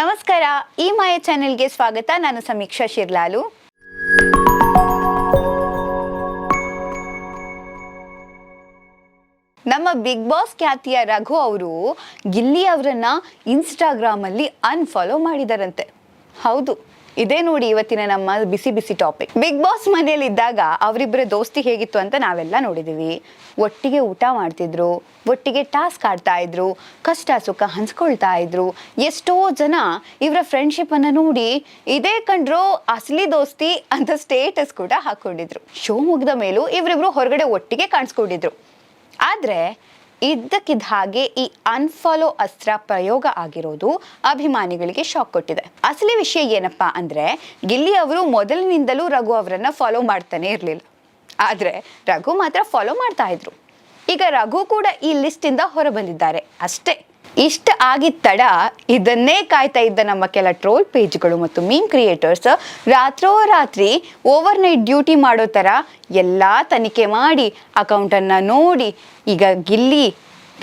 ನಮಸ್ಕಾರ, ಈ ಮಾಯ ಚಾನೆಲ್ಗೆ ಸ್ವಾಗತ. ನಾನು ಸಮೀಕ್ಷಾ ಶಿರ್ಲಾಲು. ನಮ್ಮ ಬಿಗ್ ಬಾಸ್ ಖ್ಯಾತಿಯ ರಘು ಅವರು ಗಿಲ್ಲಿ ಅವರನ್ನ ಇನ್ಸ್ಟಾಗ್ರಾಮ್ ಅಲ್ಲಿ ಅನ್ಫಾಲೋ ಮಾಡಿದಾರಂತೆ. ಹೌದು, ಇದೇ ನೋಡಿ ಇವತ್ತಿನ ನಮ್ಮ ಬಿಸಿ ಬಿಸಿ ಟಾಪಿಕ್. ಬಿಗ್ ಬಾಸ್ ಮನೆಯಲ್ಲಿ ಇದ್ದಾಗ ಅವರಿಬ್ಬರ ದೋಸ್ತಿ ಹೇಗಿತ್ತು ಅಂತ ನಾವೆಲ್ಲ ನೋಡಿದೀವಿ. ಒಟ್ಟಿಗೆ ಊಟ ಮಾಡ್ತಿದ್ರು, ಒಟ್ಟಿಗೆ ಟಾಸ್ಕ್ ಆಡ್ತಾ ಇದ್ರು, ಕಷ್ಟ ಸುಖ ಹಂಚ್ಕೊಳ್ತಾ ಇದ್ರು. ಎಷ್ಟೋ ಜನ ಇವರ ಫ್ರೆಂಡ್ಶಿಪ್ ಅನ್ನ ನೋಡಿ ಇದೇ ಕಂಡ್ರೋ ಅಸಲಿ ದೋಸ್ತಿ ಅಂತ ಸ್ಟೇಟಸ್ ಕೂಡ ಹಾಕೊಂಡಿದ್ರು. ಶೋ ಮುಗಿದ ಮೇಲೂ ಇವರಿಬ್ರು ಹೊರಗಡೆ ಒಟ್ಟಿಗೆ ಕಾಣಿಸ್ಕೊಂಡಿದ್ರು. ಆದ್ರೆ ಇದ್ದಕ್ಕಿದ್ದ ಹಾಗೆ ಈ ಅನ್ಫಾಲೋ ಅಸ್ತ್ರ ಪ್ರಯೋಗ ಆಗಿರೋದು ಅಭಿಮಾನಿಗಳಿಗೆ ಶಾಕ್ ಕೊಟ್ಟಿದೆ. ಅಸಲಿ ವಿಷಯ ಏನಪ್ಪಾ ಅಂದ್ರೆ, ಗಿಲ್ಲಿ ಅವರು ಮೊದಲಿನಿಂದಲೂ ರಘು ಅವರನ್ನ ಫಾಲೋ ಮಾಡ್ತಾನೆ ಇರ್ಲಿಲ್ಲ. ಆದ್ರೆ ರಘು ಮಾತ್ರ ಫಾಲೋ ಮಾಡ್ತಾ ಇದ್ರು. ಈಗ ರಘು ಕೂಡ ಈ ಲಿಸ್ಟ್ ಇಂದ ಹೊರ ಬಂದಿದ್ದಾರೆ ಅಷ್ಟೇ. ಇಷ್ಟ ಆಗಿದ್ದ ತಡ ಇದನ್ನೇ ಕಾಯ್ತಾ ಇದ್ದ ನಮ್ಮ ಕೆಲ ಟ್ರೋಲ್ ಪೇಜ್ಗಳು ಮತ್ತು ಮೀಮ್ ಕ್ರಿಯೇಟರ್ಸ್ ರಾತ್ರೋರಾತ್ರಿ ಓವರ್ ನೈಟ್ ಡ್ಯೂಟಿ ಮಾಡೋ ಥರ ಎಲ್ಲ ತನಿಖೆ ಮಾಡಿ ಅಕೌಂಟನ್ನು ನೋಡಿ ಈಗ ಗಿಲ್ಲಿ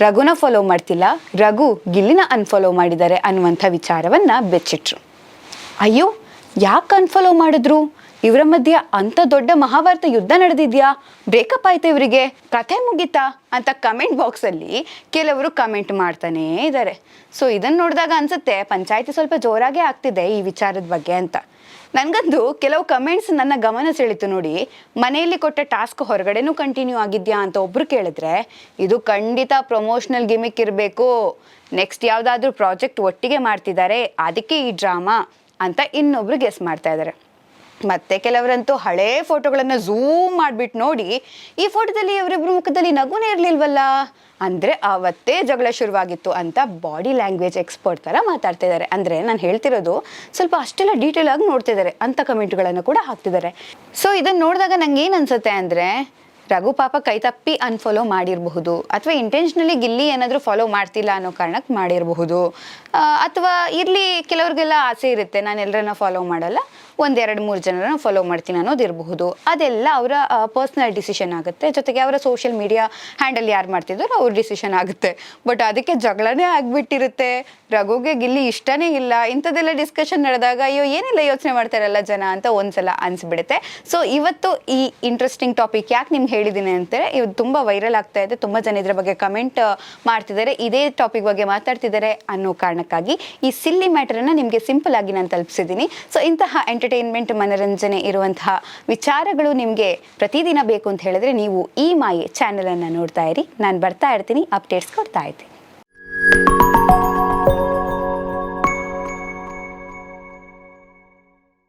ರಘುನ ಫಾಲೋ ಮಾಡ್ತಿಲ್ಲ, ರಘು ಗಿಲ್ಲಿನ ಅನ್ಫಾಲೋ ಮಾಡಿದ್ದಾರೆ ಅನ್ನುವಂಥ ವಿಚಾರವನ್ನು ಬೆಚ್ಚಿಟ್ರು. ಅಯ್ಯೋ, ಯಾಕೆ ಅನ್ಫಾಲೋ ಮಾಡಿದ್ರು? ಇವರ ಮಧ್ಯೆ ಅಂಥ ದೊಡ್ಡ ಮಹಾಭಾರತ ಯುದ್ಧ ನಡೆದಿದ್ಯಾ? ಬ್ರೇಕಪ್ ಆಯ್ತಾ ಇವರಿಗೆ? ಕಥೆ ಮುಗಿತಾ ಅಂತ ಕಮೆಂಟ್ ಬಾಕ್ಸಲ್ಲಿ ಕೆಲವರು ಕಮೆಂಟ್ ಮಾಡ್ತಾನೇ ಇದ್ದಾರೆ. ಸೊ ಇದನ್ನು ನೋಡಿದಾಗ ಅನ್ಸುತ್ತೆ ಪಂಚಾಯಿತಿ ಸ್ವಲ್ಪ ಜೋರಾಗೇ ಆಗ್ತಿದೆ ಈ ವಿಚಾರದ ಬಗ್ಗೆ ಅಂತ. ನನಗಂದು ಕೆಲವು ಕಮೆಂಟ್ಸ್ ನನ್ನ ಗಮನ ಸೆಳೀತು ನೋಡಿ. ಮನೆಯಲ್ಲಿ ಕೊಟ್ಟ ಟಾಸ್ಕ್ ಹೊರಗಡೆನೂ ಕಂಟಿನ್ಯೂ ಆಗಿದ್ಯಾ ಅಂತ ಒಬ್ರು ಕೇಳಿದ್ರೆ, ಇದು ಖಂಡಿತ ಪ್ರಮೋಷನಲ್ ಗಿಮಿಕ್ ಇರಬೇಕು, ನೆಕ್ಸ್ಟ್ ಯಾವುದಾದ್ರೂ ಪ್ರಾಜೆಕ್ಟ್ ಒಟ್ಟಿಗೆ ಮಾಡ್ತಿದ್ದಾರೆ ಅದಕ್ಕೆ ಈ ಡ್ರಾಮಾ ಅಂತ ಇನ್ನೊಬ್ರು ಗೆಸ್ ಮಾಡ್ತಾ ಇದ್ದಾರೆ. ಮತ್ತೆ ಕೆಲವರಂತೂ ಹಳೇ ಫೋಟೋಗಳನ್ನು ಝೂಮ್ ಮಾಡಿಬಿಟ್ಟು ನೋಡಿ, ಈ ಫೋಟೋದಲ್ಲಿ ಇವರಿಬ್ಬರು ಮುಖದಲ್ಲಿ ನಗುನೇ ಇರಲಿಲ್ವಲ್ಲ, ಅಂದರೆ ಆವತ್ತೇ ಜಗಳ ಶುರುವಾಗಿತ್ತು ಅಂತ ಬಾಡಿ ಲ್ಯಾಂಗ್ವೇಜ್ ಎಕ್ಸ್ಪರ್ಟ್ ಥರ ಮಾತಾಡ್ತಾ ಇದ್ದಾರೆ. ಅಂದರೆ ನಾನು ಹೇಳ್ತಿರೋದು ಸ್ವಲ್ಪ ಅಷ್ಟೆಲ್ಲ ಡೀಟೇಲ್ ಆಗಿ ನೋಡ್ತಿದ್ದಾರೆ ಅಂತ ಕಮೆಂಟ್ಗಳನ್ನು ಕೂಡ ಹಾಕ್ತಿದ್ದಾರೆ. ಸೊ ಇದನ್ನು ನೋಡಿದಾಗ ನಂಗೆ ಏನು ಅನ್ಸುತ್ತೆ ಅಂದರೆ, ರಘು ಪಾಪ ಕೈ ತಪ್ಪಿ ಅನ್ಫಾಲೋ ಮಾಡಿರಬಹುದು, ಅಥವಾ ಇಂಟೆನ್ಷನಲಿ ಗಿಲ್ಲಿ ಏನಾದರೂ ಫಾಲೋ ಮಾಡ್ತಿಲ್ಲ ಅನ್ನೋ ಕಾರಣಕ್ಕೆ ಮಾಡಿರಬಹುದು, ಅಥವಾ ಇರಲಿ ಕೆಲವ್ರಿಗೆಲ್ಲ ಆಸೆ ಇರುತ್ತೆ ನಾನು ಎಲ್ಲರನ್ನ ಫಾಲೋ ಮಾಡಲ್ಲ, 1-2-3 ಜನರನ್ನ ಫಾಲೋ ಮಾಡ್ತೀನಿ ಅನ್ನೋದಿರಬಹುದು. ಅದೆಲ್ಲ ಅವರ ಪರ್ಸ್ನಲ್ ಡಿಸಿಷನ್ ಆಗುತ್ತೆ. ಜೊತೆಗೆ ಅವರ ಸೋಷಿಯಲ್ ಮೀಡಿಯಾ ಹ್ಯಾಂಡಲ್ ಯಾರು ಮಾಡ್ತಿದ್ರು ಅವ್ರ ಡಿಸಿಷನ್ ಆಗುತ್ತೆ. ಬಟ್ ಅದಕ್ಕೆ ಜಗಳನೇ ಆಗಿಬಿಟ್ಟಿರುತ್ತೆ, ರಘುಗೆ ಗಿಲ್ಲಿ ಇಷ್ಟನೇ ಇಲ್ಲ, ಇಂಥದ್ದೆಲ್ಲ ಡಿಸ್ಕಷನ್ ನಡೆದಾಗ ಅಯ್ಯೋ ಏನೆಲ್ಲ ಯೋಚನೆ ಮಾಡ್ತಾರಲ್ಲ ಜನ ಅಂತ ಒಂದ್ಸಲ ಅನಿಸ್ಬಿಡುತ್ತೆ. ಸೊ ಇವತ್ತು ಈ ಇಂಟ್ರೆಸ್ಟಿಂಗ್ ಟಾಪಿಕ್ ಯಾಕೆ ನಿಮ್ಗೆ ಹೇಳಿದ್ದೀನಿ ಅಂತಾರೆ, ಇದು ತುಂಬ ವೈರಲ್ ಆಗ್ತಾ ಇದೆ, ತುಂಬ ಜನ ಇದ್ರ ಬಗ್ಗೆ ಕಮೆಂಟ್ ಮಾಡ್ತಿದ್ದಾರೆ, ಇದೇ ಟಾಪಿಕ್ ಬಗ್ಗೆ ಮಾತಾಡ್ತಿದ್ದಾರೆ ಅನ್ನೋ ಕಾರಣಕ್ಕಾಗಿ ಈ ಸಿಲ್ಲಿ ಮ್ಯಾಟರನ್ನು ನಿಮಗೆ ಸಿಂಪಲ್ ಆಗಿ ನಾನು ತಲುಪಿಸಿದ್ದೀನಿ. ಸೊ ಇಂತಹ ಎಂಟರ್ಟೈನ್ಮೆಂಟ್, ಮನರಂಜನೆ ಇರುವಂತಹ ವಿಚಾರಗಳು ನಿಮಗೆ ಪ್ರತಿದಿನ ಬೇಕು ಅಂತ ಹೇಳಿದ್ರೆ ನೀವು ಈ ಮಾಯೆ ಚಾನಲನ್ನು ನೋಡ್ತಾ ಇರಿ. ನಾನು ಬರ್ತಾ ಇರ್ತೀನಿ, ಅಪ್ಡೇಟ್ಸ್ ಕೊಡ್ತಾ ಇರ್ತೀನಿ.